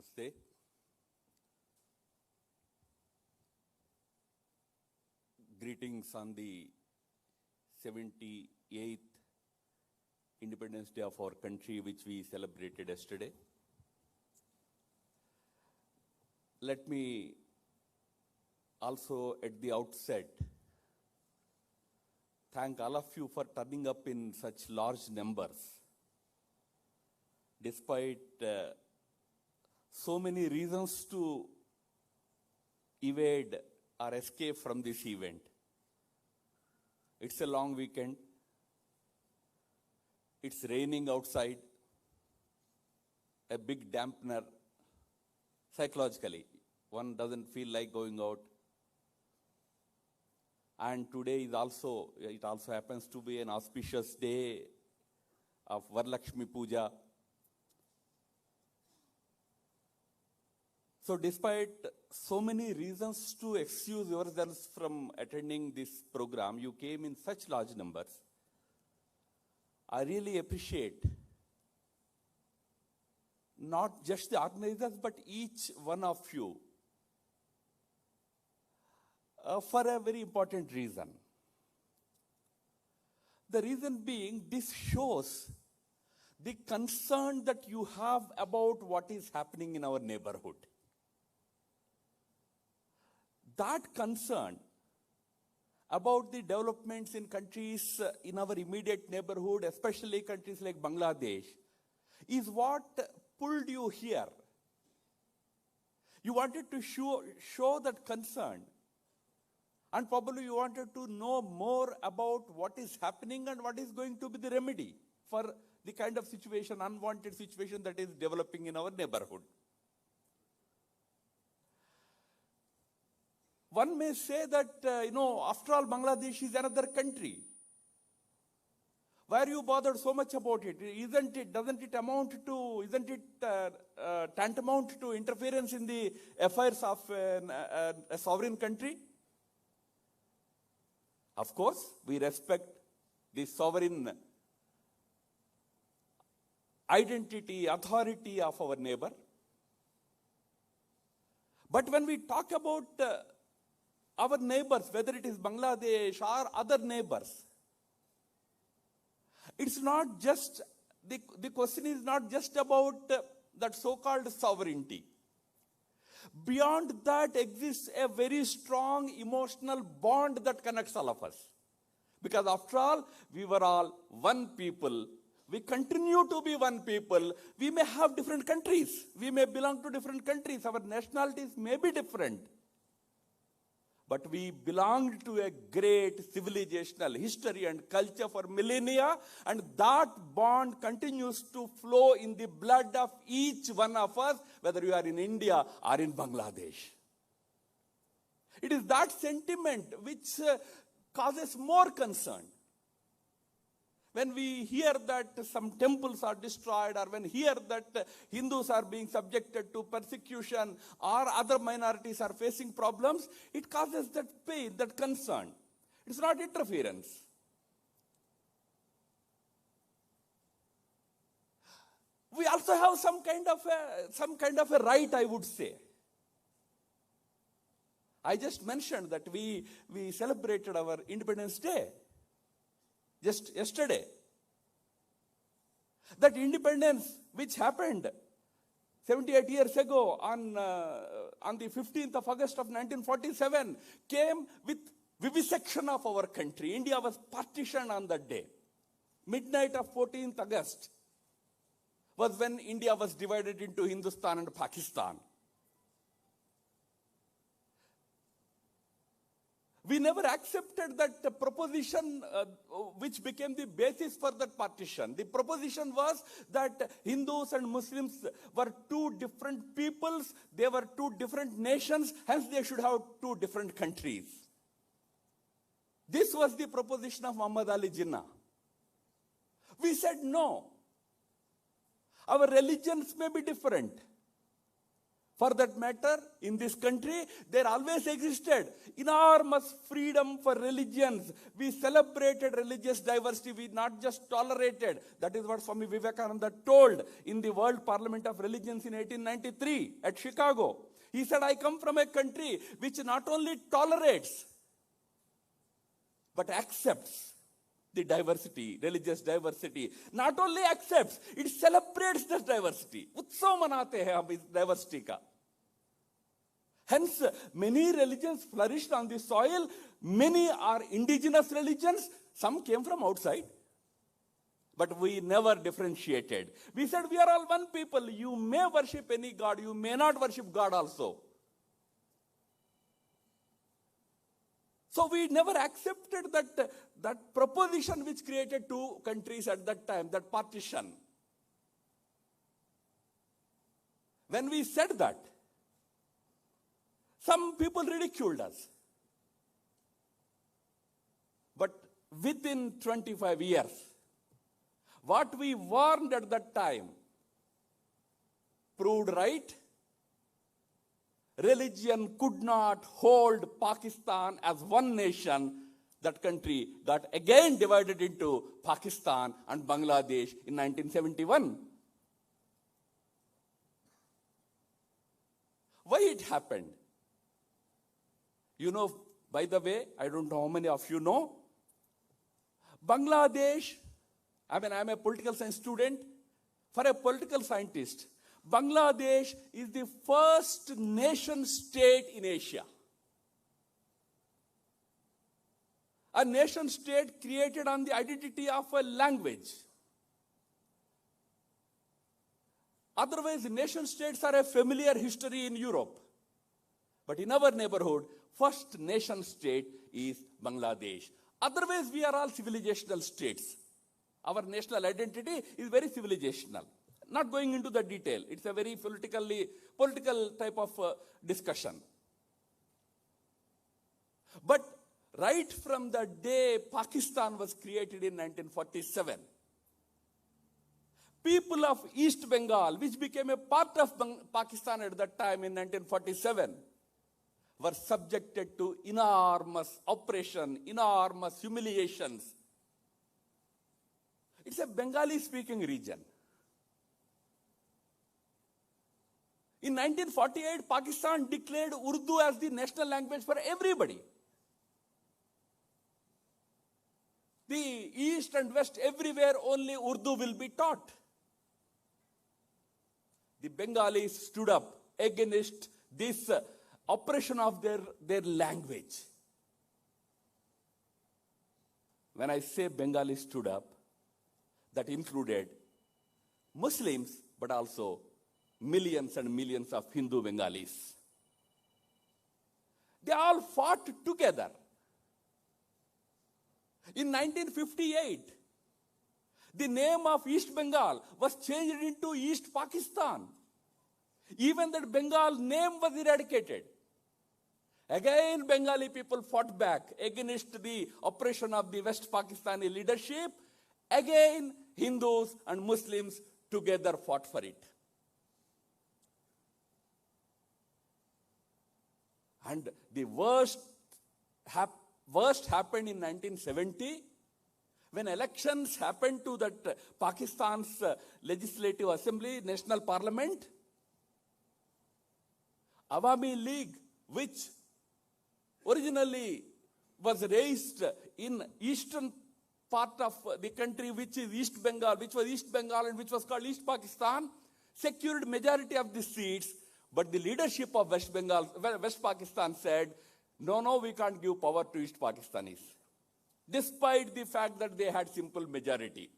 Namaste. Greetings on the 78th Independence Day of our country, which we celebrated yesterday. Let me also at the outset thank all of you for turning up in such large numbers, despite so many reasons to evade or escape from this event. It's a long weekend. It's raining outside. A big dampener. Psychologically, one doesn't feel like going out. And today is also, it also happens to be an auspicious day of Varalakshmi Puja. So despite so many reasons to excuse yourselves from attending this program, you came in such large numbers. I really appreciate not just the organizers, but each one of you for a very important reason. The reason being, this shows the concern that you have about what is happening in our neighborhood. That concern about the developments in countries in our immediate neighborhood, especially countries like Bangladesh, is what pulled you here. You wanted to show that concern. And probably you wanted to know more about what is happening and what is going to be the remedy for the kind of situation, unwanted situation that is developing in our neighborhood. One may say that, after all, Bangladesh is another country. Why are you bothered so much about it? Doesn't it tantamount to interference in the affairs of a sovereign country? Of course, we respect the sovereign identity, authority of our neighbor. But when we talk about our neighbors, whether it is Bangladesh or other neighbors, it's not just, the question is not just about that so-called sovereignty. Beyond that exists a very strong emotional bond that connects all of us. Because after all, we were all one people. We continue to be one people. We may have different countries. We may belong to different countries. Our nationalities may be different. But we belonged to a great civilizational history and culture for millennia, and that bond continues to flow in the blood of each one of us, whether you are in India or in Bangladesh. It is that sentiment which causes more concern. When we hear that some temples are destroyed, or when we hear that Hindus are being subjected to persecution, or other minorities are facing problems, it causes that pain, that concern. It's not interference. We also have some kind of a right, I would say. I just mentioned that we celebrated our Independence Day just yesterday. That independence which happened 78 years ago on the 15th of August of 1947 came with vivisection of our country. India was partitioned on that day. Midnight of 14th August was when India was divided into Hindustan and Pakistan. We never accepted that proposition which became the basis for that partition. The proposition was that Hindus and Muslims were two different peoples, they were two different nations, hence they should have two different countries. This was the proposition of Muhammad Ali Jinnah. We said no. Our religions may be different. For that matter, in this country, there always existed enormous freedom for religions. We celebrated religious diversity. We not just tolerated. That is what Swami Vivekananda told in the World Parliament of Religions in 1893 at Chicago. He said, I come from a country which not only tolerates, but accepts the diversity, religious diversity. Not only accepts, it celebrates this diversity. Utsav manate hai hum is diversity ka. Hence, many religions flourished on this soil. Many are indigenous religions. Some came from outside. But we never differentiated. We said we are all one people. You may worship any God. You may not worship God also. So we never accepted that proposition which created two countries at that time, that partition. When we said that, some people ridiculed us. But within 25 years, what we warned at that time proved right. Religion could not hold Pakistan as one nation. That country got again divided into Pakistan and Bangladesh in 1971. Why it happened? You know, by the way, I don't know how many of you know, Bangladesh, I'm a political science student. For a political scientist, Bangladesh is the first nation state in Asia. A nation state created on the identity of a language. Otherwise, nation states are a familiar history in Europe. But in our neighborhood, first nation state is Bangladesh. Otherwise, we are all civilizational states. Our national identity is very civilizational. Not going into the detail. It's a very political type of discussion. But right from the day Pakistan was created in 1947, people of East Bengal, which became a part of Pakistan at that time in 1947, were subjected to enormous oppression, enormous humiliations. It's a Bengali-speaking region. In 1948, Pakistan declared Urdu as the national language for everybody. The East and West, everywhere only Urdu will be taught. The Bengalis stood up against this oppression of their language. When I say Bengalis stood up, that included Muslims, but also millions and millions of Hindu Bengalis. They all fought together. In 1958, the name of East Bengal was changed into East Pakistan. Even that Bengal name was eradicated. Again, Bengali people fought back against the oppression of the West Pakistani leadership. Again, Hindus and Muslims together fought for it. And the worst happened in 1970, when elections happened to that Pakistan's legislative assembly, national parliament. Awami League, which originally was raised in eastern part of the country, which is East Bengal, which was East Bengal and which was called East Pakistan, secured majority of the seats. But the leadership of West Pakistan said, no, we can't give power to East Pakistanis, despite the fact that they had simple majority.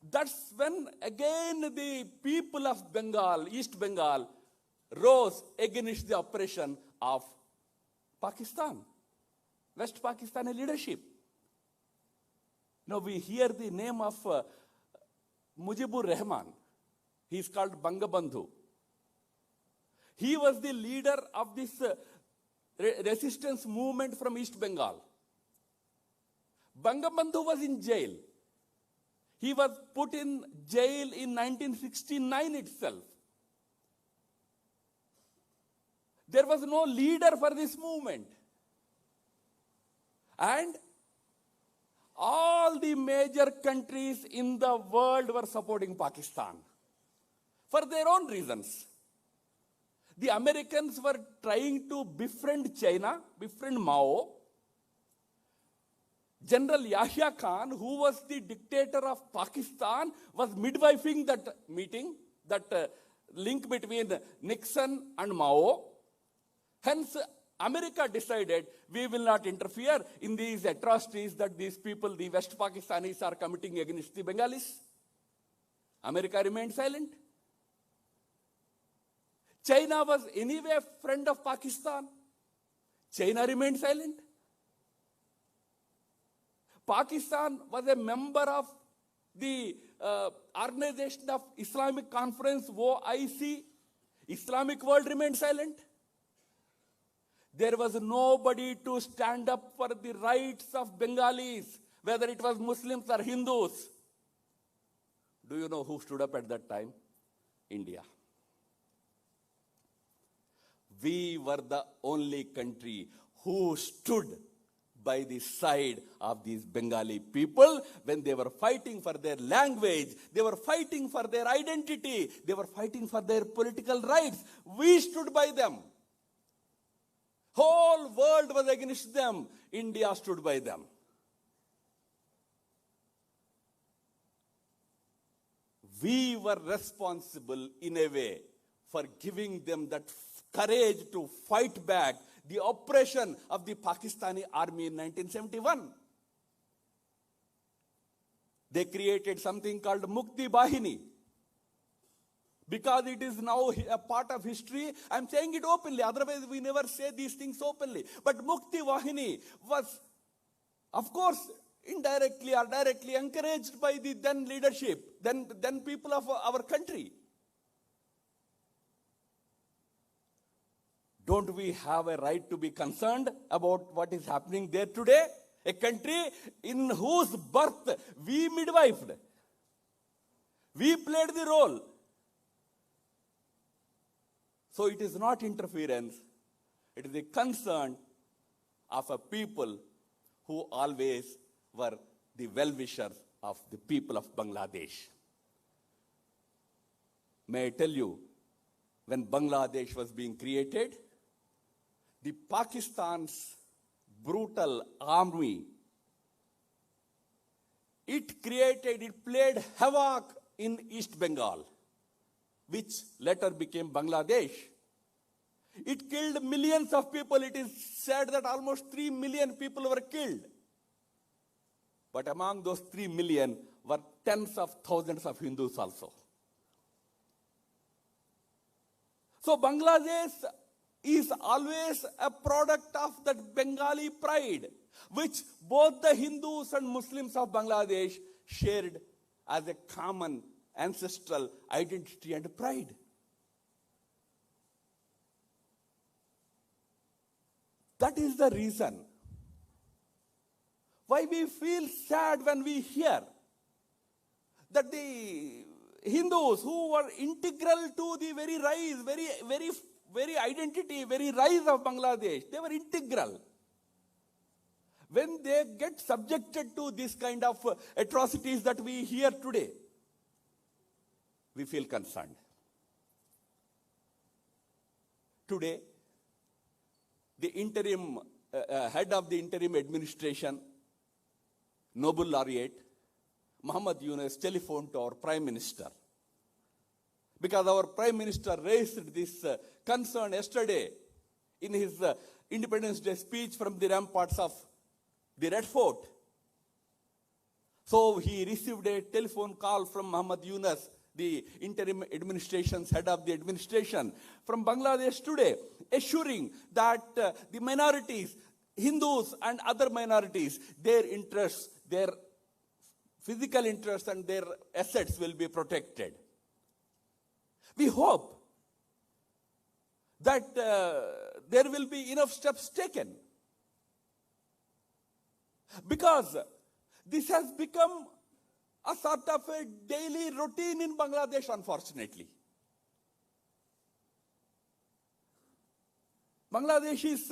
That's when again the people of Bengal, East Bengal, rose against the oppression of Pakistan, West Pakistani leadership. Now we hear the name of Mujibur Rahman. He is called Bangabandhu. He was the leader of this resistance movement from East Bengal. Bangabandhu was in jail. He was put in jail in 1969 itself. There was no leader for this movement. And all the major countries in the world were supporting Pakistan for their own reasons. The Americans were trying to befriend China, befriend Mao. General Yahya Khan, who was the dictator of Pakistan, was midwifing that meeting, that link between Nixon and Mao. Hence, America decided we will not interfere in these atrocities that these people, the West Pakistanis, are committing against the Bengalis. America remained silent. China was anyway a friend of Pakistan. China remained silent. Pakistan was a member of the Organization of Islamic Conference, OIC. Islamic world remained silent. There was nobody to stand up for the rights of Bengalis, whether it was Muslims or Hindus. Do you know who stood up at that time? India. We were the only country who stood by the side of these Bengali people when they were fighting for their language, they were fighting for their identity, they were fighting for their political rights. We stood by them. Whole world was against them. India stood by them. We were responsible in a way for giving them that courage to fight back the oppression of the Pakistani army in 1971. They created something called Mukti Bahini. Because it is now a part of history, I'm saying it openly. Otherwise, we never say these things openly. But Mukti Bahini was, of course, indirectly or directly encouraged by the then leadership, then people of our country. Don't we have a right to be concerned about what is happening there today? A country in whose birth we midwifed. We played the role. So it is not interference. It is a concern of a people who always were the well-wishers of the people of Bangladesh. May I tell you, when Bangladesh was being created, the Pakistan's brutal army, it played havoc in East Bengal, which later became Bangladesh. It killed millions of people. It is said that almost 3 million people were killed. But among those 3 million were tens of thousands of Hindus also. So Bangladesh is always a product of that Bengali pride, which both the Hindus and Muslims of Bangladesh shared as a common ancestral identity and pride. That is the reason why we feel sad when we hear that the Hindus who were integral to the very rise, very identity, very rise of Bangladesh, they were integral. When they get subjected to this kind of atrocities that we hear today, we feel concerned. Today, the interim head of the interim administration, Nobel laureate, Muhammad Yunus, telephoned to our Prime Minister. Because our Prime Minister raised this concern yesterday in his Independence Day speech from the ramparts of the Red Fort. So he received a telephone call from Muhammad Yunus, the interim administration's head of the administration, from Bangladesh today, assuring that the minorities, Hindus and other minorities, their interests, their physical interests and their assets will be protected. We hope that there will be enough steps taken. Because this has become a sort of a daily routine in Bangladesh, unfortunately. Bangladesh is,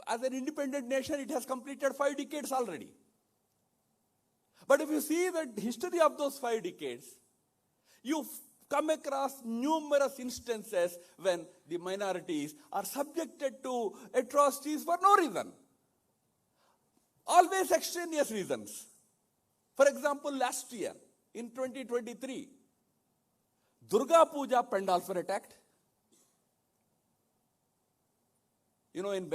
as an independent nation, it has completed 5 decades already. But if you see the history of those 5 decades, you come across numerous instances when the minorities are subjected to atrocities for no reason. Always extraneous reasons. For example, last year, in 2023, Durga Puja pandals were attacked. You know, in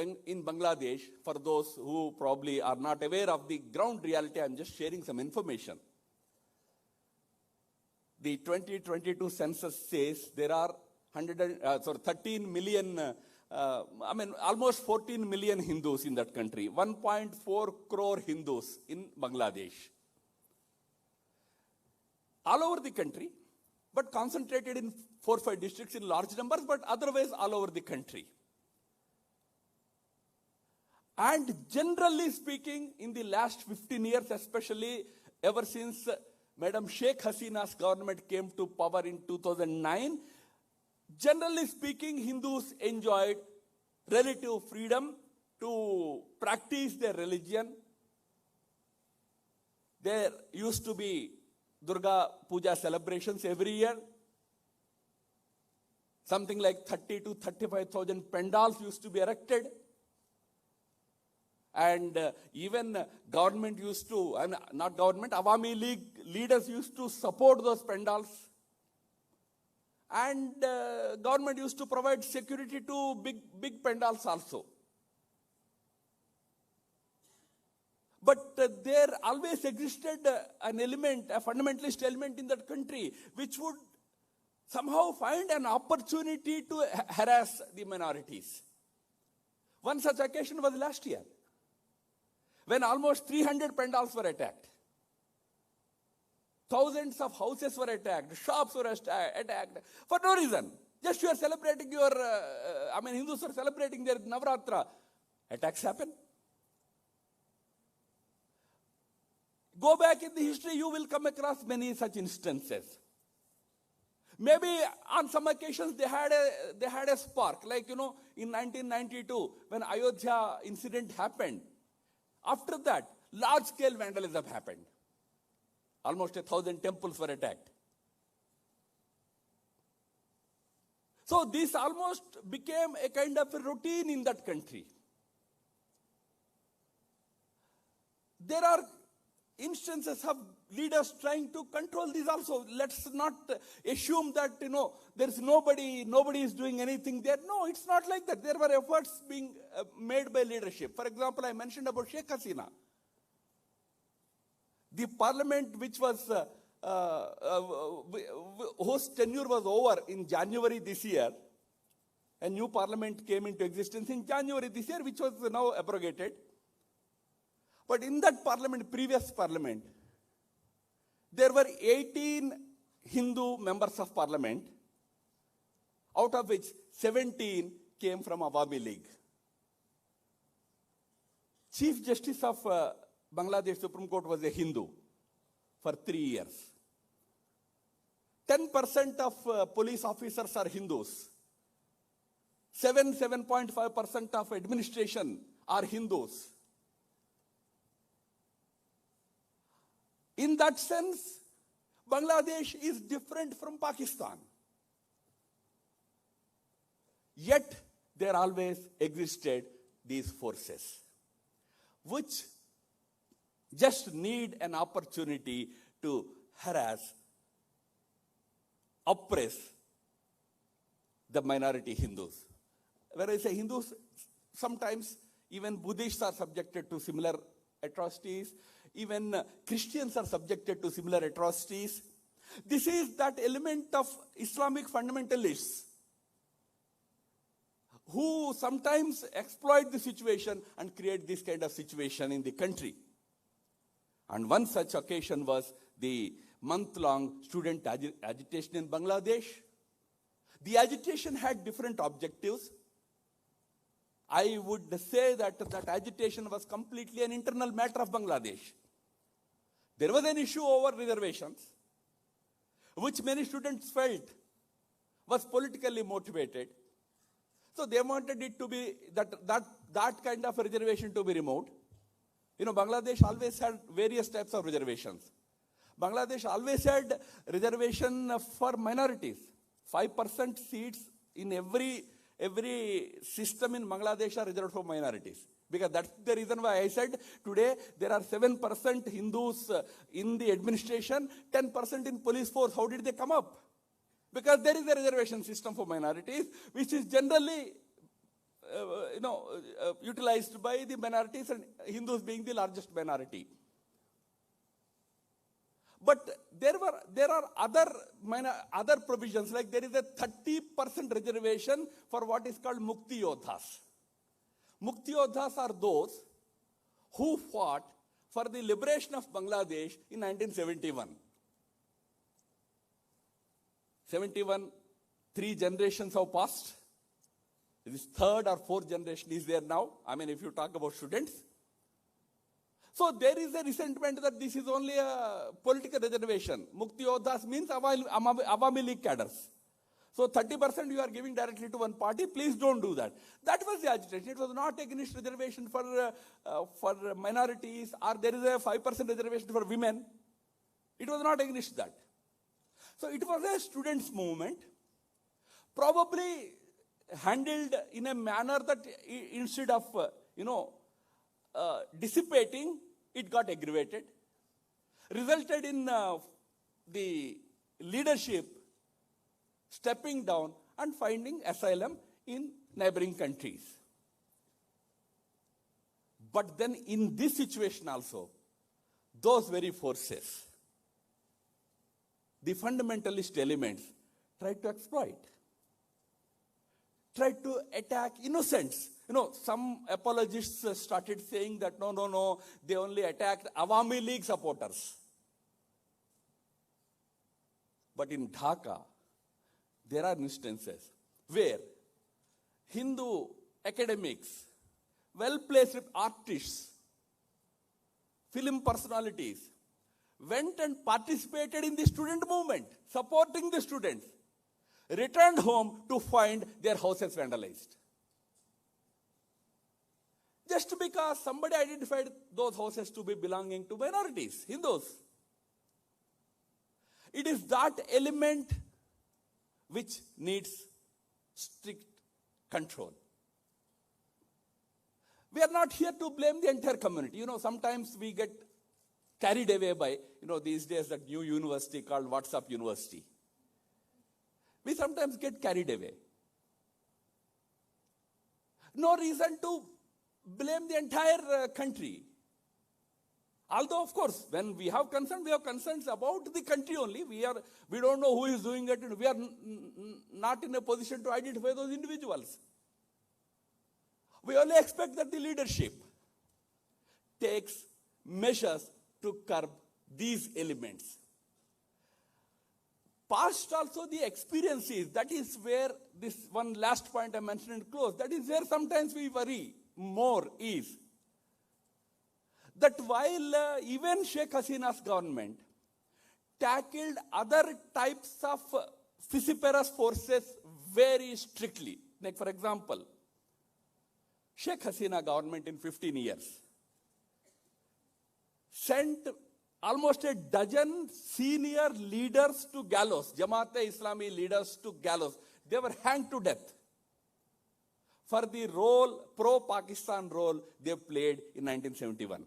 Bangladesh, for those who probably are not aware of the ground reality, I'm just sharing some information. The 2022 census says there are 13 million, almost 14 million Hindus in that country, 1.4 crore Hindus in Bangladesh. All over the country, but concentrated in 4 or 5 districts in large numbers, but otherwise all over the country. And generally speaking, in the last 15 years, especially ever since Madam Sheikh Hasina's government came to power in 2009, generally speaking, Hindus enjoyed relative freedom to practice their religion. There used to be Durga Puja celebrations every year. Something like 30 to 35,000 pandals used to be erected. And even government used to, not government, Awami League leaders used to support those pandals. And government used to provide security to big pandals also. But there always existed an element, a fundamentalist element in that country, which would somehow find an opportunity to harass the minorities. One such occasion was last year, when almost 300 pandals were attacked. Thousands of houses were attacked, shops were attacked, for no reason. Just you are celebrating your, Hindus are celebrating their Navratra. Attacks happen. Go back in the history, you will come across many such instances. Maybe on some occasions they had a spark, like, in 1992, when Ayodhya incident happened. After that, large-scale vandalism happened. Almost 1,000 temples were attacked. So this almost became a kind of a routine in that country. There are instances of leaders trying to control this also. Let's not assume that, there is nobody is doing anything there. No, it's not like that. There were efforts being made by leadership. For example, I mentioned about Sheikh Hasina. The parliament which was, whose tenure was over in January this year, a new parliament came into existence in January this year, which was now abrogated. But in that parliament, previous parliament, there were 18 Hindu members of parliament, out of which 17 came from Awami League. Chief Justice of Bangladesh Supreme Court was a Hindu for 3 years. 10% of police officers are Hindus. 7.5% of administration are Hindus. In that sense, Bangladesh is different from Pakistan. Yet, there always existed these forces, which just need an opportunity to harass, oppress the minority Hindus. When I say Hindus, sometimes even Buddhists are subjected to similar atrocities. Even Christians are subjected to similar atrocities. This is that element of Islamic fundamentalists who sometimes exploit the situation and create this kind of situation in the country. And one such occasion was the month-long student agitation in Bangladesh. The agitation had different objectives. I would say that that agitation was completely an internal matter of Bangladesh. There was an issue over reservations, which many students felt was politically motivated. So they wanted it to be, that kind of reservation to be removed. Bangladesh always had various types of reservations. Bangladesh always had reservation for minorities. 5% seats in every system in Bangladesh are reserved for minorities. Because that's the reason why I said today there are 7% Hindus in the administration, 10% in police force. How did they come up? Because there is a reservation system for minorities, which is generally utilized by the minorities, and Hindus being the largest minority. But there are other provisions, like there is a 30% reservation for what is called Mukti Yodhas. Mukti Yodhas are those who fought for the liberation of Bangladesh in 1971. 71, 3 generations have passed. This third or fourth generation is there now. I mean, if you talk about students. So there is a resentment that this is only a political reservation. Mukti Yodhas means Awami League cadres. So 30% you are giving directly to one party. Please don't do that. That was the agitation. It was not against reservation for minorities, or there is a 5% reservation for women. It was not against that. So it was a students' movement, probably handled in a manner that instead of, dissipating, it got aggravated, resulted in the leadership stepping down and finding asylum in neighboring countries. But then in this situation also, those very forces, the fundamentalist elements, tried to exploit, tried to attack innocents. Some apologists started saying that no, they only attacked Awami League supporters. But in Dhaka, there are instances where Hindu academics, well-placed artists, film personalities, went and participated in the student movement, supporting the students, returned home to find their houses vandalized. Just because somebody identified those houses to be belonging to minorities, Hindus. It is that element which needs strict control. We are not here to blame the entire community. Sometimes we get carried away by, these days that new university called WhatsApp University. We sometimes get carried away. No reason to blame the entire country. Although, of course, when we have concerns about the country only. We don't know who is doing it, and we are not in a position to identify those individuals. We only expect that the leadership takes measures to curb these elements. Past also the experiences, that is where this one last point I mentioned in close, that is where sometimes we worry more, is that while even Sheikh Hasina's government tackled other types of vociferous forces very strictly, like for example, Sheikh Hasina government in 15 years sent almost a dozen senior leaders to gallows, Jamaat-e-Islami leaders to gallows. They were hanged to death for the role, pro-Pakistan role they played in 1971.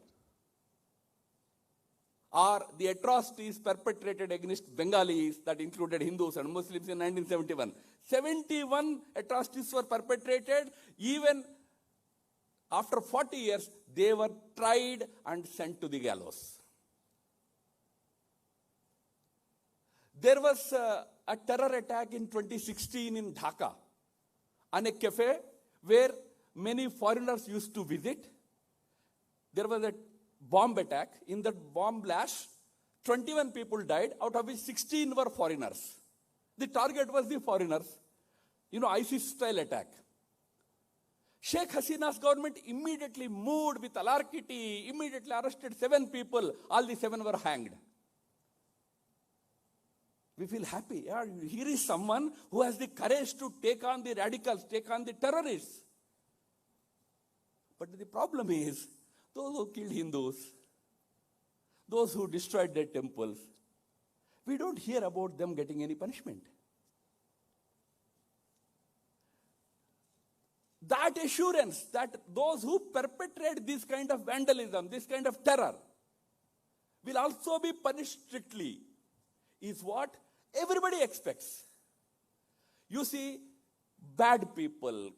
Or the atrocities perpetrated against Bengalis that included Hindus and Muslims in 1971. 71 atrocities were perpetrated. Even after 40 years, they were tried and sent to the gallows. There was a terror attack in 2016 in Dhaka on a cafe where many foreigners used to visit. There was a bomb attack. In that bomb blast, 21 people died, out of which 16 were foreigners. The target was the foreigners. ISIS-style attack. Sheikh Hasina's government immediately moved with alacrity, immediately arrested 7 people. All the 7 were hanged. We feel happy. Yeah, here is someone who has the courage to take on the radicals, take on the terrorists. But the problem is, those who killed Hindus, those who destroyed their temples, we don't hear about them getting any punishment. That assurance that those who perpetrate this kind of vandalism, this kind of terror, will also be punished strictly is what everybody expects. You see, bad people,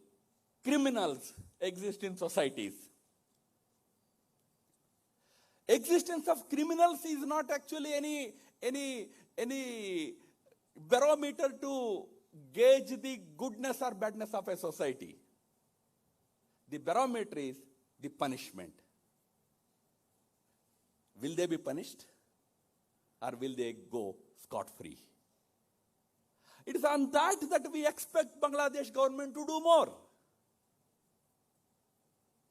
criminals exist in societies. Existence of criminals is not actually any barometer to gauge the goodness or badness of a society. The barometer is the punishment. Will they be punished or will they go scot-free? It is on that we expect Bangladesh government to do more.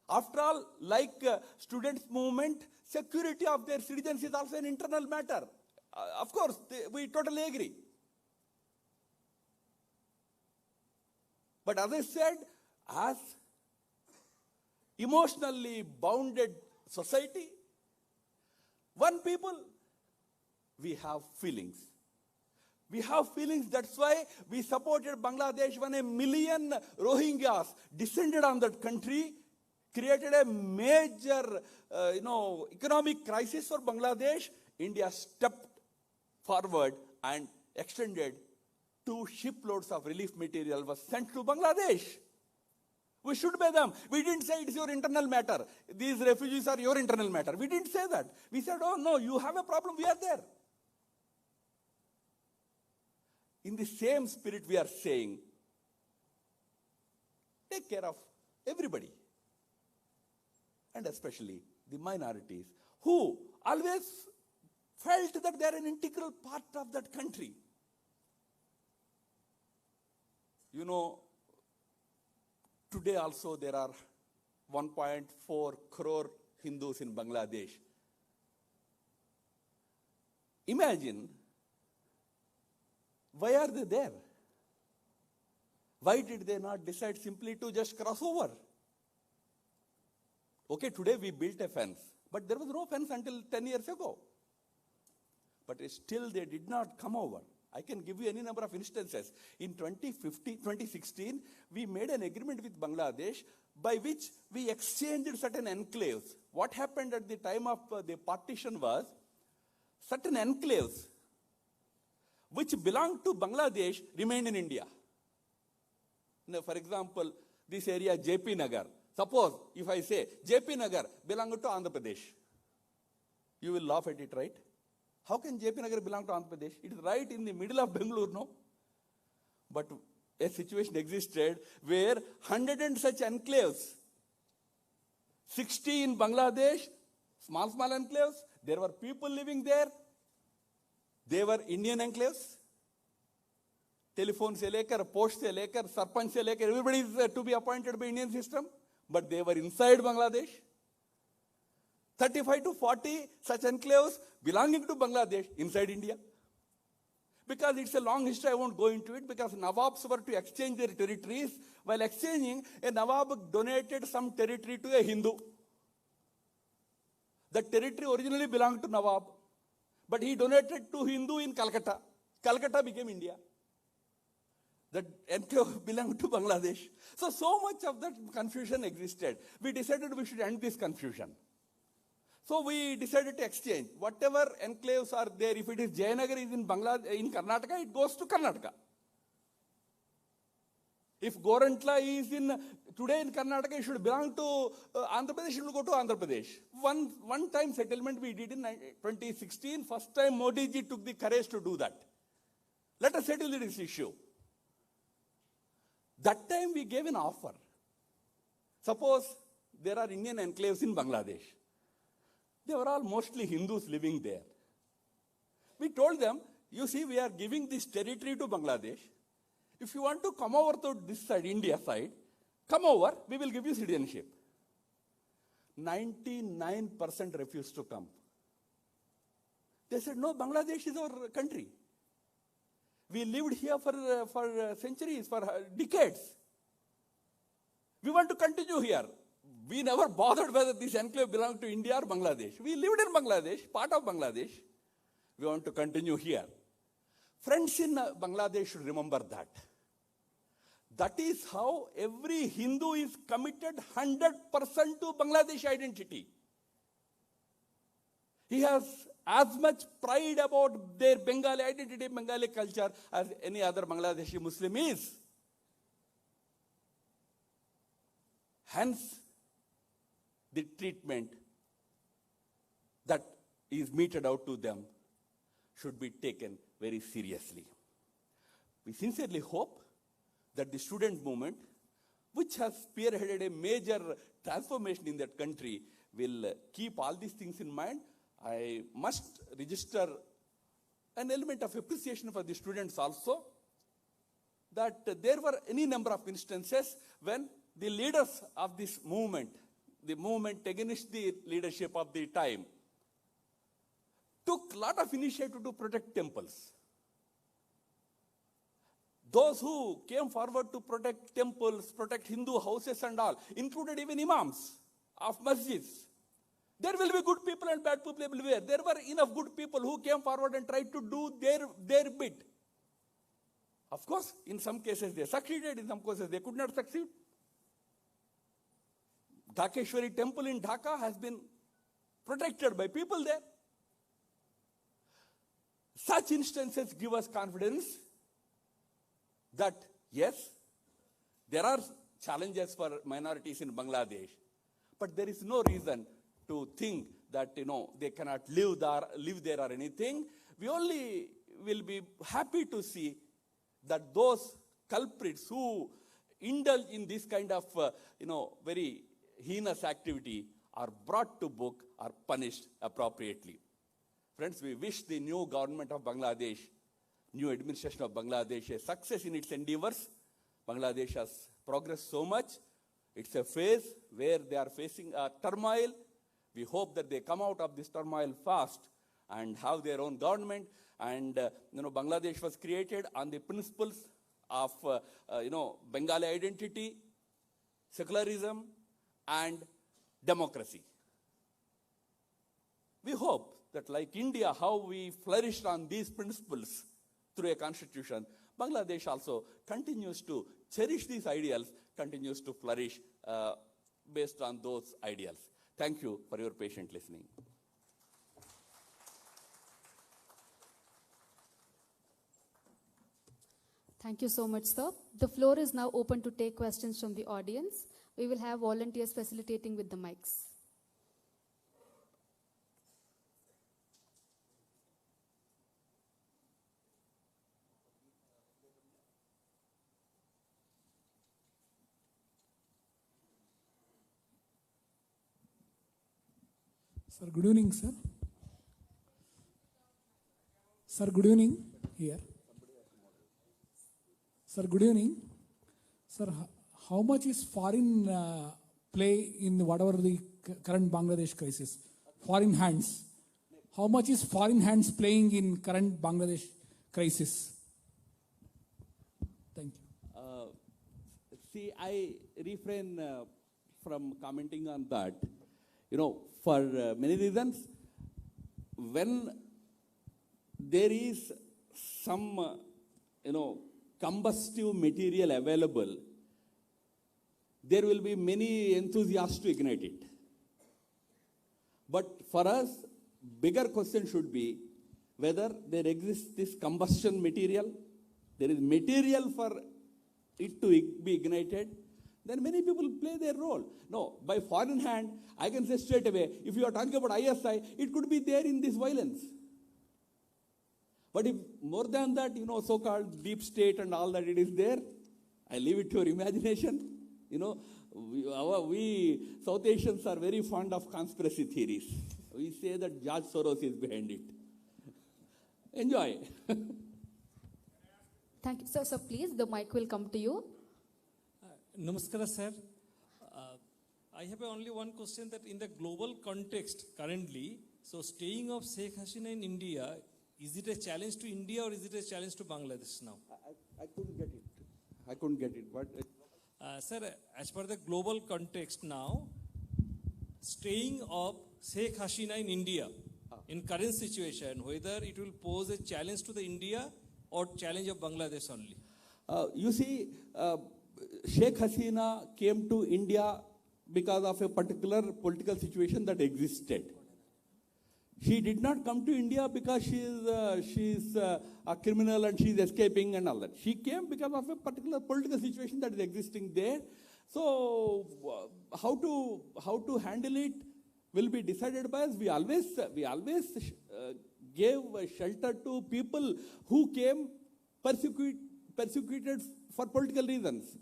After all, like students' movement, security of their citizens is also an internal matter. Of course, we totally agree. But as I said, as emotionally bounded society, one people, we have feelings. We have feelings, that's why we supported Bangladesh when 1 million Rohingyas descended on that country, created a major economic crisis for Bangladesh. India stepped forward and extended 2 shiploads of relief material was sent to Bangladesh. We should pay them. We didn't say it's your internal matter. These refugees are your internal matter. We didn't say that. We said, oh no, you have a problem, we are there. In the same spirit we are saying, take care of everybody. And especially the minorities, who always felt that they are an integral part of that country. You know, today also there are 1.4 crore Hindus in Bangladesh. Imagine, why are they there? Why did they not decide simply to just cross over? Okay, today we built a fence, but there was no fence until 10 years ago. But still they did not come over. I can give you any number of instances. In 2016, we made an agreement with Bangladesh by which we exchanged certain enclaves. What happened at the time of the partition was, certain enclaves which belonged to Bangladesh remained in India. Now, for example, this area JP Nagar. Suppose if I say JP Nagar belonged to Andhra Pradesh, you will laugh at it, right? How can JP Nagar belong to Andhra Pradesh? It is right in the middle of Bengaluru, no? But a situation existed where 100 and such enclaves, 60 in Bangladesh, small enclaves, there were people living there. They were Indian enclaves. Telephone se lekar, post se lekar, sarpanch se lekar, everybody is to be appointed by Indian system. But they were inside Bangladesh. 35 to 40 such enclaves belonging to Bangladesh inside India. Because it's a long history, I won't go into it, because Nawabs were to exchange their territories. While exchanging, a Nawab donated some territory to a Hindu. The territory originally belonged to Nawab, but he donated to Hindu in Calcutta. Calcutta became India. The enclave belonged to Bangladesh. So much of that confusion existed. We decided we should end this confusion. So we decided to exchange. Whatever enclaves are there, if it is Jayanagar is in Karnataka, it goes to Karnataka. If Gorantla is today in Karnataka, it should belong to Andhra Pradesh, it will go to Andhra Pradesh. One time settlement we did in 2016. First time Modi ji took the courage to do that. Let us settle this issue. That time we gave an offer. Suppose there are Indian enclaves in Bangladesh. They were all mostly Hindus living there. We told them, you see, we are giving this territory to Bangladesh. If you want to come over to this side, India side, come over, we will give you citizenship. 99% refused to come. They said, no, Bangladesh is our country. We lived here for centuries, for decades. We want to continue here. We never bothered whether this enclave belonged to India or Bangladesh. We lived in Bangladesh, part of Bangladesh. We want to continue here. Friends in Bangladesh should remember that. That is how every Hindu is committed 100% to Bangladeshi identity. He has as much pride about their Bengali identity, Bengali culture, as any other Bangladeshi Muslim is. Hence, the treatment that is meted out to them should be taken very seriously. We sincerely hope that the student movement, which has spearheaded a major transformation in that country, will keep all these things in mind. I must register an element of appreciation for the students also, that there were any number of instances when the leaders of this movement, the movement against the leadership of the time, took a lot of initiative to protect temples. Those who came forward to protect temples, protect Hindu houses and all, included even imams of masjids. There will be good people and bad people everywhere. There were enough good people who came forward and tried to do their bit. Of course, in some cases they succeeded, in some cases they could not succeed. Dhakeshwari temple in Dhaka has been protected by people there. Such instances give us confidence that yes, there are challenges for minorities in Bangladesh, but there is no reason to think that they cannot live there or anything. We only will be happy to see that those culprits who indulge in this kind of very heinous activity are brought to book, are punished appropriately. Friends, we wish the new government of Bangladesh, new administration of Bangladesh, a success in its endeavors. Bangladesh has progressed so much. It's a phase where they are facing a turmoil. We hope that they come out of this turmoil fast and have their own government. And Bangladesh was created on the principles of Bengali identity, secularism, and democracy. We hope that like India, how we flourished on these principles through a constitution, Bangladesh also continues to cherish these ideals, continues to flourish based on those ideals. Thank you for your patient listening. Thank you so much, sir. The floor is now open to take questions from the audience. We will have volunteers facilitating with the mics. Sir, good evening, sir. Sir, good evening. Here. Sir, good evening. Sir, how much is foreign play in whatever the current Bangladesh crisis? Foreign hands. How much is foreign hands playing in current Bangladesh crisis? Thank you. See, I refrain from commenting on that. For many reasons, when there is some, combustive material available, there will be many enthusiasts to ignite it. But for us, bigger question should be whether there exists this combustion material, there is material for it to be ignited, then many people play their role. No, by foreign hand, I can say straight away, if you are talking about ISI, it could be there in this violence. But if more than that, so-called deep state and all that it is there, I leave it to your imagination. We South Asians are very fond of conspiracy theories. We say that George Soros is behind it. Enjoy. Thank you. So please, the mic will come to you. Namaskara, sir. I have only one question, that in the global context currently, so staying of Sheikh Hasina in India, Is it a challenge to India or is it a challenge to Bangladesh now? I couldn't get it. I couldn't get it. But Sir, as per the global context now, staying of Sheikh Hasina in India, in current situation, whether it will pose a challenge to the India or challenge of Bangladesh only? you see, Sheikh Hasina came to India because of a particular political situation that existed. She did not come to India because she is a criminal and she is escaping and all that. She came because of a particular political situation that is existing there. So how to handle it will be decided by us. We always gave shelter to people who came persecuted for political reasons.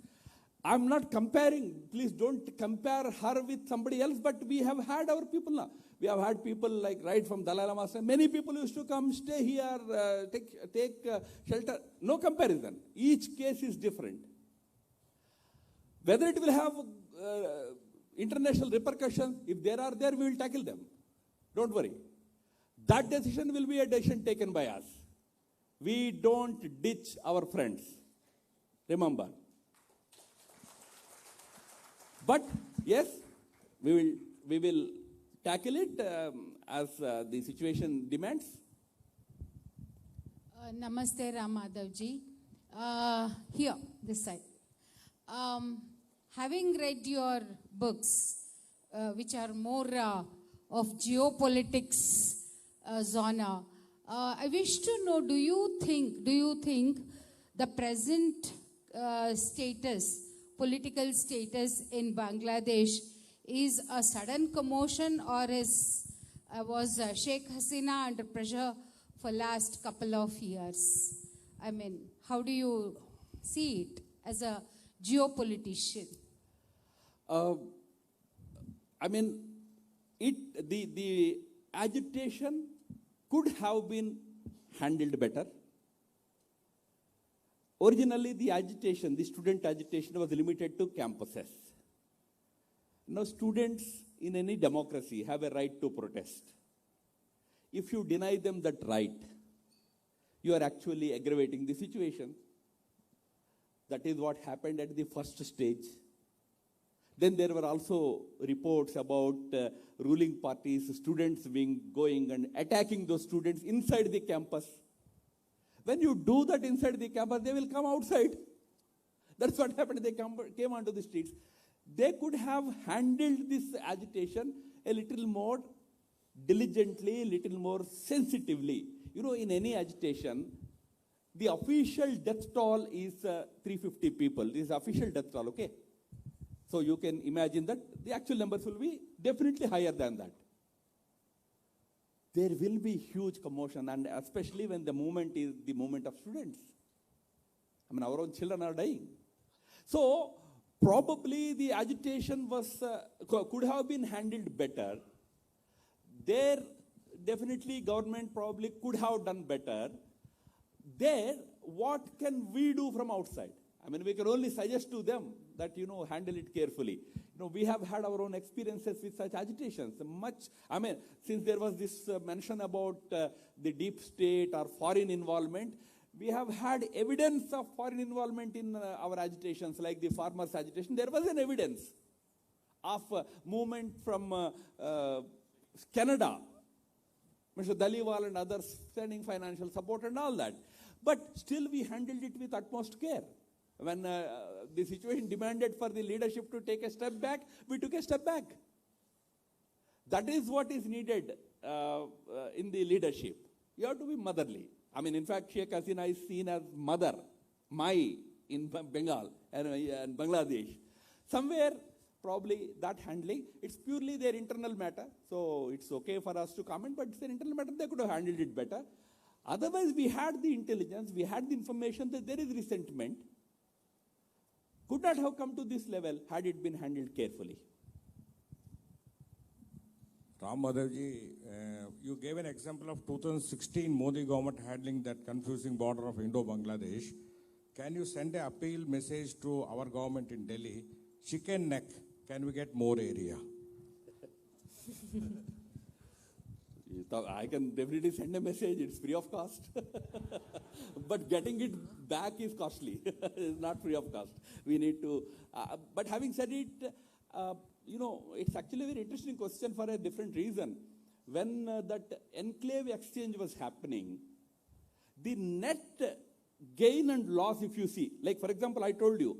I'm not comparing, please don't compare her with somebody else, but we have had our people now. We have had people like right from Dalai Lama. Many people used to come, stay here, take shelter. No comparison. Each case is different. Whether it will have international repercussions, if there are there, we will tackle them. Don't worry. That decision will be a decision taken by us. We don't ditch our friends. Remember. But yes, we will tackle it as the situation demands. Namaste, Ram Madhav ji. Here, this side. Having read your books, which are more of geopolitics genre, I wish to know: do you think the present political status in Bangladesh is a sudden commotion, or was Sheikh Hasina under pressure for last couple of years? I mean, how do you see it as a geopolitician? I mean, the agitation could have been handled better. Originally, the student agitation was limited to campuses. Now, students in any democracy have a right to protest. If you deny them that right, you are actually aggravating the situation. That is what happened at the first stage. Then there were also reports about ruling parties, students going and attacking those students inside the campus. When you do that inside the campus, they will come outside. That's what happened. They came onto the streets. They could have handled this agitation a little more diligently, a little more sensitively. You know, in any agitation, the official death toll is 350 people. This is official death toll, okay? So you can imagine that the actual numbers will be definitely higher than that. There will be huge commotion, and especially when the movement is the movement of students. I mean, our own children are dying. So probably the agitation could have been handled better. There, definitely government probably could have done better. There, what can we do from outside? I mean, we can only suggest to them that, handle it carefully. We have had our own experiences with such agitations. Since there was this mention about the deep state or foreign involvement, we have had evidence of foreign involvement in our agitations, like the farmers' agitation. There was an evidence of movement from Canada, Mr. Daliwal and others sending financial support and all that. But still we handled it with utmost care. When the situation demanded for the leadership to take a step back, we took a step back. That is what is needed in the leadership. You have to be motherly. I mean, in fact, Sheikh Hasina is seen as mother, Mai, in Bengal and Bangladesh. Somewhere, probably that handling, it's purely their internal matter. So it's okay for us to comment, but it's their internal matter. They could have handled it better. Otherwise, we had the intelligence, we had the information that there is resentment. Could not have come to this level had it been handled carefully. Ram Madhav ji, you gave an example of 2016 Modi government handling that confusing border of Indo-Bangladesh. Can you send an appeal message to our government in Delhi? Chicken neck, can we get more area? I can definitely send a message, it's free of cost. But getting it back is costly, it's not free of cost. We need to, but having said it, it's actually a very interesting question for a different reason. When that enclave exchange was happening, the net gain and loss, if you see, like for example, I told you,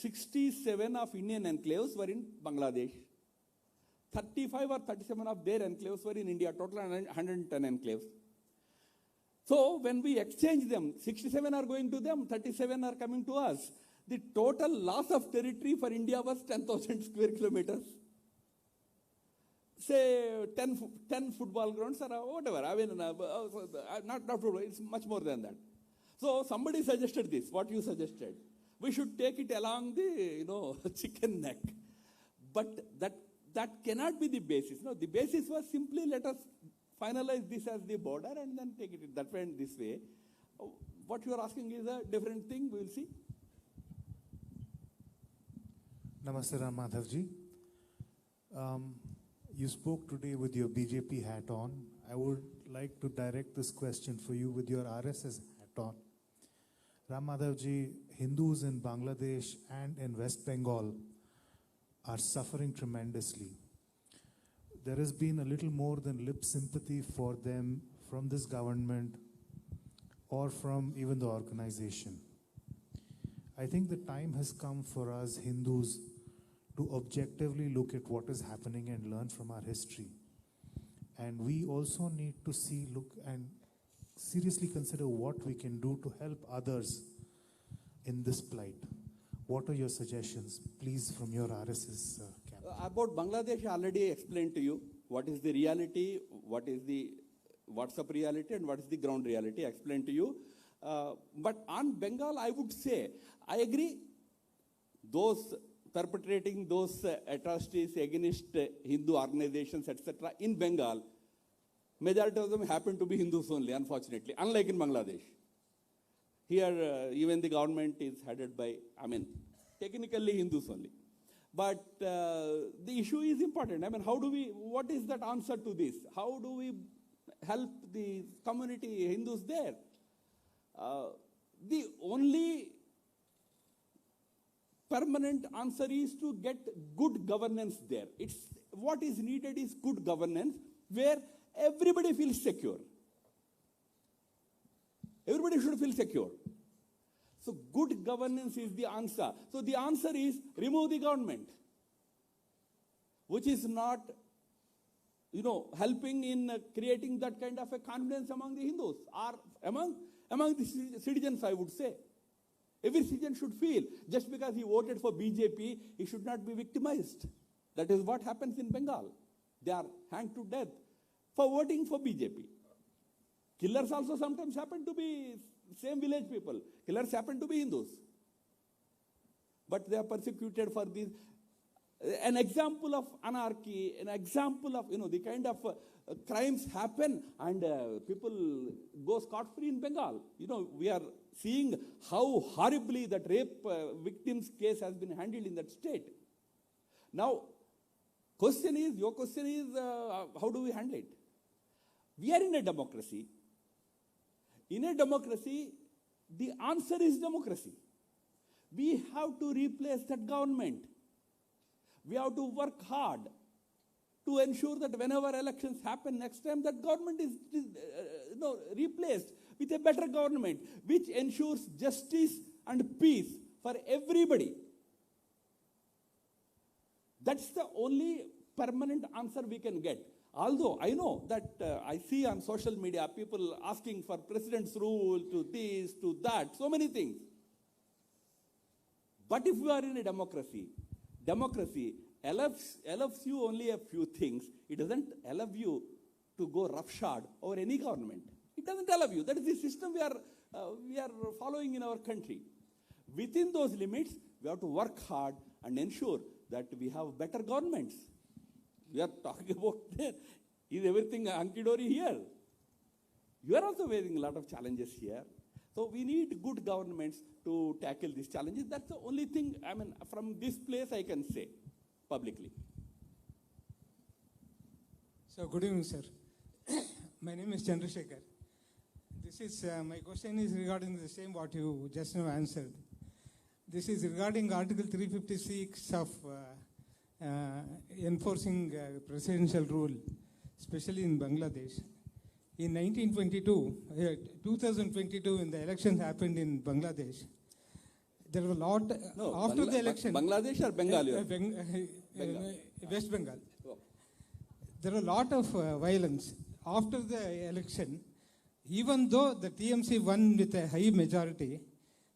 67 of Indian enclaves were in Bangladesh. 35 or 37 of their enclaves were in India, total 110 enclaves. So when we exchange them, 67 are going to them, 37 are coming to us. The total loss of territory for India was 10,000 square kilometers. Say 10 football grounds or whatever. I mean, not football, it's much more than that. So somebody suggested this, what you suggested. We should take it along the, chicken neck. But that cannot be the basis. No, the basis was simply let us finalize this as the border and then take it that way and this way. What you are asking is a different thing, we will see. Namaste, Ram Madhav ji. You spoke today with your BJP hat on. I would like to direct this question for you with your RSS hat on. Ram Madhav ji, Hindus in Bangladesh and in West Bengal are suffering tremendously. There has been a little more than lip sympathy for them from this government or from even the organization. I think the time has come for us Hindus to objectively look at what is happening and learn from our history. And we also need to look and seriously consider what we can do to help others in this plight. What are your suggestions, please, from your RSS camp? About Bangladesh, I already explained to you what is the reality, what is the WhatsApp reality, and what is the ground reality. I explained to you. But on Bengal, I would say, I agree, those perpetrating those atrocities against Hindu organizations, etc., in Bengal, majority of them happen to be Hindus only, unfortunately, unlike in Bangladesh. Here, even the government is headed by, technically Hindus only. But the issue is important. What is that answer to this? How do we help the community Hindus there? The only permanent answer is to get good governance there. What is needed is good governance where everybody feels secure. Everybody should feel secure. So good governance is the answer. So the answer is remove the government, which is not, helping in creating that kind of a confidence among the Hindus or among the citizens, I would say. Every citizen should feel, just because he voted for BJP, he should not be victimized. That is what happens in Bengal. They are hanged to death for voting for BJP. Killers also sometimes happen to be same village people. Killers happen to be Hindus. But they are persecuted for this. An example of anarchy, an example of, the kind of crimes happen and people go scot-free in Bengal. We are seeing how horribly that rape victims case has been handled in that state. Now, your question is, how do we handle it? We are in a democracy. In a democracy, the answer is democracy. We have to replace that government. We have to work hard to ensure that whenever elections happen next time, that government is replaced with a better government, which ensures justice and peace for everybody. That's the only permanent answer we can get. Although I know that I see on social media people asking for president's rule, to this, to that, so many things. But if we are in a democracy allows you only a few things. It doesn't allow you to go roughshod over any government. It doesn't allow you. That is the system we are following in our country. Within those limits, we have to work hard and ensure that we have better governments. We are talking about is everything hunky-dory here? You are also facing a lot of challenges here. So we need good governments to tackle these challenges. That's the only thing, from this place I can say publicly. So good evening, sir. My name is Chandrasekhar. This is my question is regarding the same what you just now answered. This is regarding Article 356 of enforcing presidential rule, especially in Bangladesh. In 2022, when the elections happened in Bangladesh, there were a lot after the election. Bangladesh or Bengal? West Bengal. There were a lot of violence after the election. Even though the TMC won with a high majority,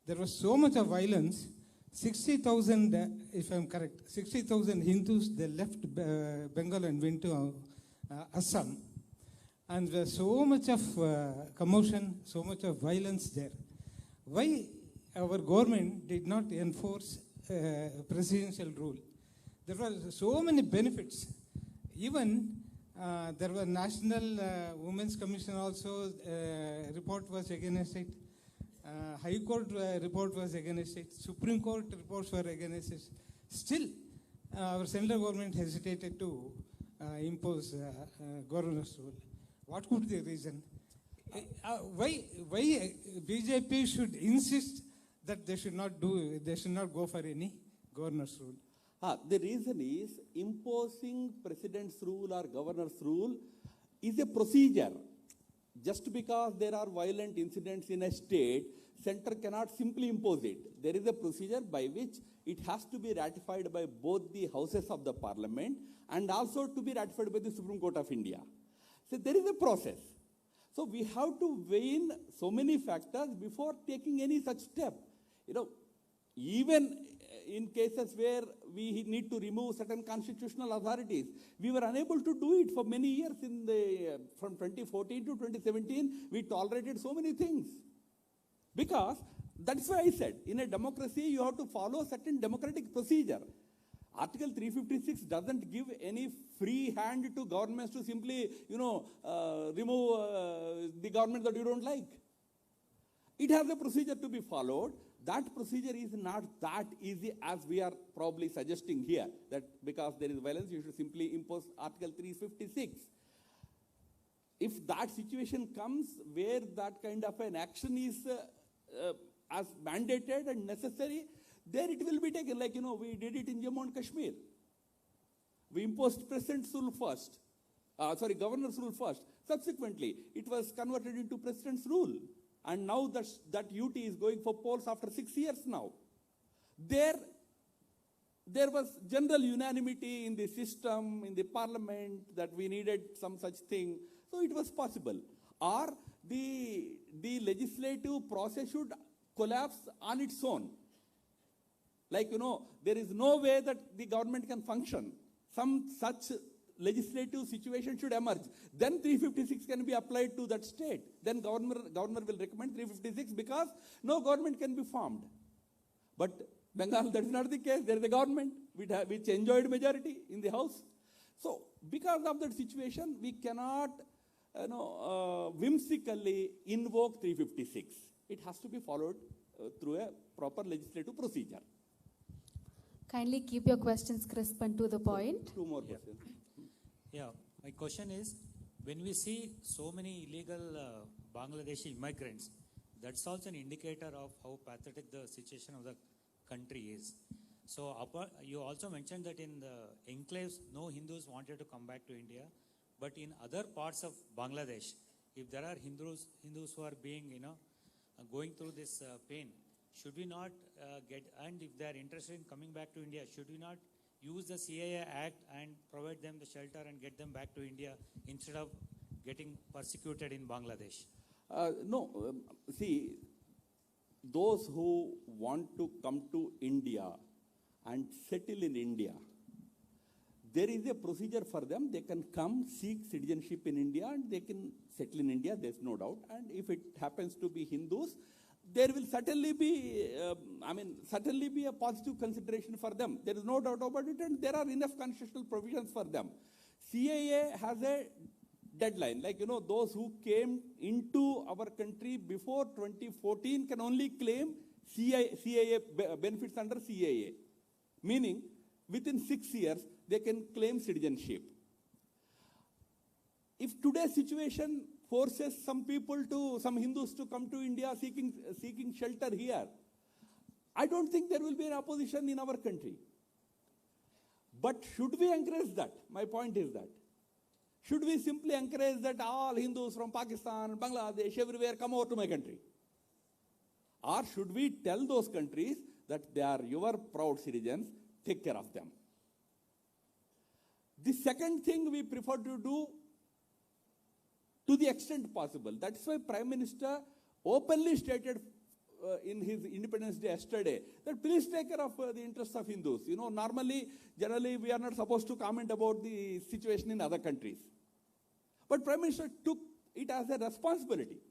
there was so much of violence. 60,000, if I'm correct, 60,000 Hindus, they left Bengal and went to Assam. And there's so much of commotion, so much of violence there. Why our government did not enforce presidential rule? There were so many benefits. Even there was National Women's Commission also, report was against it. High Court report was against it. Supreme Court reports were against it. Still, our central government hesitated to impose governor's rule. What could be the reason? Why BJP should insist that they should not go for any governor's rule? The reason is imposing president's rule or governor's rule is a procedure. Just because there are violent incidents in a state, center cannot simply impose it. There is a procedure by which it has to be ratified by both the houses of the parliament and also to be ratified by the Supreme Court of India. So there is a process. So we have to weigh in so many factors before taking any such step. Even in cases where we need to remove certain constitutional authorities, we were unable to do it for many years. From 2014 to 2017, we tolerated so many things. Because that's why I said, in a democracy, you have to follow certain democratic procedure. Article 356 doesn't give any free hand to governments to simply, remove the government that you don't like. It has a procedure to be followed. That procedure is not that easy as we are probably suggesting here, that because there is violence, you should simply impose Article 356. If that situation comes where that kind of an action is as mandated and necessary, there it will be taken. Like, we did it in Jammu and Kashmir. We imposed president's rule first. Governor's rule first. Subsequently, it was converted into president's rule. And now that UT is going for polls after 6 years now. There was general unanimity in the system, in the parliament, that we needed some such thing. So it was possible. Or the legislative process should collapse on its own. Like, there is no way that the government can function. Some such legislative situation should emerge. Then 356 can be applied to that state. Then governor will recommend 356 because no government can be formed. But Bengal, that is not the case. There is a government which enjoyed majority in the house. So because of that situation, we cannot whimsically invoke 356. It has to be followed through a proper legislative procedure. Kindly keep your questions crisp and to the point. Two more questions. Yeah, my question is, when we see so many illegal Bangladeshi immigrants, that's also an indicator of how pathetic the situation of the country is. So you also mentioned that in the enclaves, no Hindus wanted to come back to India, but in other parts of Bangladesh, if there are Hindus who are being, going through this pain, should we not and if they are interested in coming back to India, should we not use the CAA Act and provide them the shelter and get them back to India instead of getting persecuted in Bangladesh? No. See, those who want to come to India and settle in India, there is a procedure for them. They can come seek citizenship in India and they can settle in India, there's no doubt. And if it happens to be Hindus, there will certainly be a positive consideration for them. There is no doubt about it, and there are enough constitutional provisions for them. CAA has a deadline. Like, those who came into our country before 2014 can only claim CAA benefits under CAA. Meaning, within 6 years, they can claim citizenship. If today's situation forces some people some Hindus to come to India seeking shelter here. I don't think there will be an opposition in our country. But should we encourage that? My point is that. Should we simply encourage that all Hindus from Pakistan, Bangladesh, everywhere come over to my country? Or should we tell those countries that they are your proud citizens, take care of them? The second thing we prefer to do, to the extent possible. That's why Prime Minister openly stated in his Independence Day yesterday that please take care of the interests of Hindus. You know, generally, we are not supposed to comment about the situation in other countries. But Prime Minister took it as a responsibility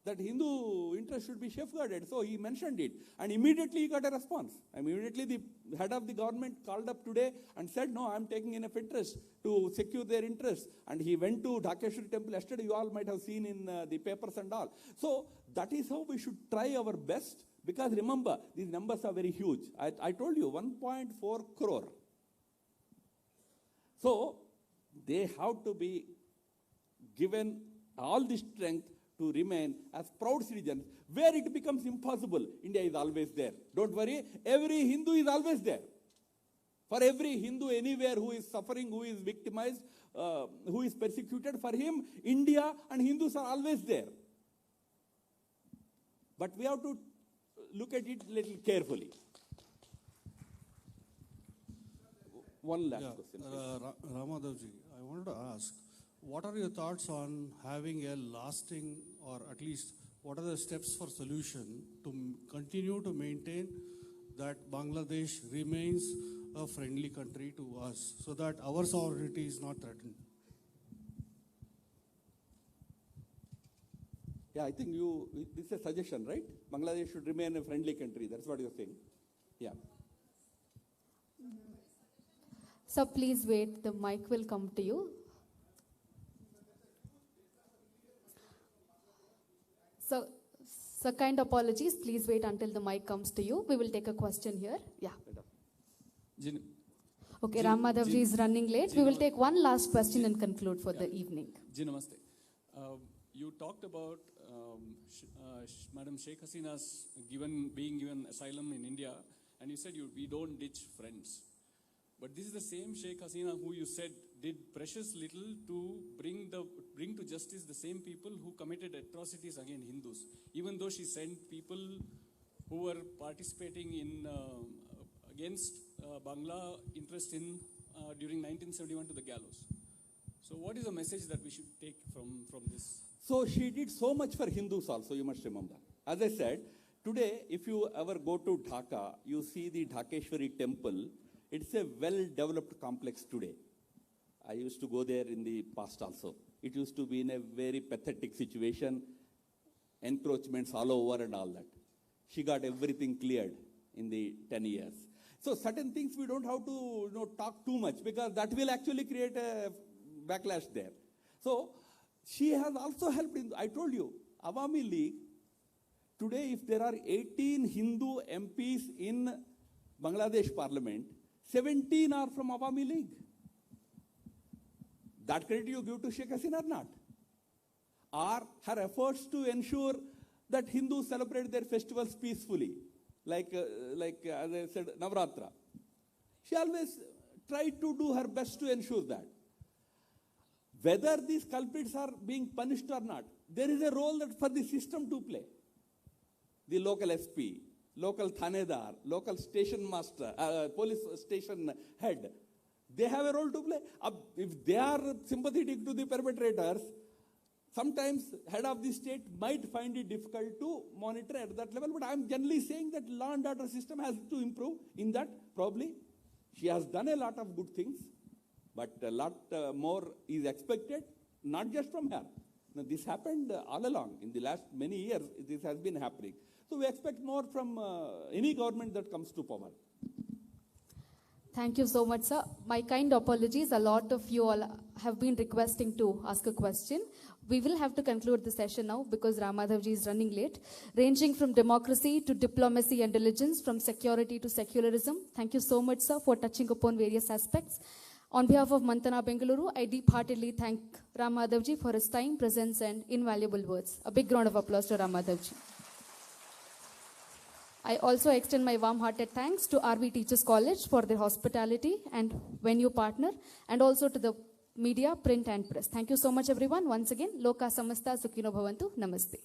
that Hindu interest should be safeguarded. So he mentioned it. And immediately he got a response. Immediately the head of the government called up today and said, no, I'm taking enough interest to secure their interests. And he went to Dhakeshwari temple yesterday. You all might have seen in the papers and all. So that is how we should try our best. Because remember, these numbers are very huge. I told you, 1.4 crore. So they have to be given all the strength to remain as proud citizens. Where it becomes impossible, India is always there. Don't worry, every Hindu is always there. For every Hindu anywhere who is suffering, who is victimized, who is persecuted, for him, India and Hindus are always there. But we have to look at it a little carefully. One last question. Ram Madhavji, I wanted to ask, what are your thoughts on having a lasting, or at least what are the steps for solution to continue to maintain that Bangladesh remains a friendly country to us so that our sovereignty is not threatened? Yeah, I think this is a suggestion, right? Bangladesh should remain a friendly country. That's what you're saying. Yeah. So please wait, the mic will come to you. So kind apologies, please wait until the mic comes to you. We will take a question here. Yeah. Okay, Ram Madhavji is running late. We will take one last question and conclude for the evening. Ji, namaste. You talked about Madam Sheikh Hasina's being given asylum in India, and you said we don't ditch friends. But this is the same Sheikh Hasina who you said did precious little to bring to justice the same people who committed atrocities against Hindus. Even though she sent people who were participating in against Bangla interest in during 1971 to the gallows. So what is the message that we should take from this? So she did so much for Hindus also, you must remember. As I said, today if you ever go to Dhaka, you see the Dhakeshwari temple. It's a well-developed complex today. I used to go there in the past also. It used to be in a very pathetic situation, encroachments all over and all that. She got everything cleared in the 10 years. So certain things we don't have to talk too much, because that will actually create a backlash there. So she has also helped in, I told you, Awami League. Today if there are 18 Hindu MPs in Bangladesh parliament, 17 are from Awami League. That credit you give to Sheikh Hasina or not? Or her efforts to ensure that Hindus celebrate their festivals peacefully, like as I said, Navratra. She always tried to do her best to ensure that. Whether these culprits are being punished or not, there is a role that for the system to play. The local SP, local Thanedar, local station master, police station head, they have a role to play. If they are sympathetic to the perpetrators, sometimes head of the state might find it difficult to monitor at that level. But I'm generally saying that law and order system has to improve in that, probably. She has done a lot of good things, but a lot more is expected, not just from her. Now, this happened all along. In the last many years, this has been happening. So we expect more from any government that comes to power. Thank you so much, sir. My kind apologies. A lot of you all have been requesting to ask a question. We will have to conclude the session now because Ram Madhavji is running late. Ranging from democracy to diplomacy and diligence, from security to secularism. Thank you so much, sir, for touching upon various aspects. On behalf of Manthana Bengaluru, I deep-heartedly thank Ram Madhav for his time, presence, and invaluable words. A big round of applause to Ram Madhav. I also extend my warm-hearted thanks to RV Teachers College for their hospitality and venue partner, and also to the media, print and press. Thank you so much, everyone. Once again, Loka Samasta Sukhino Bhavantu. Namaste.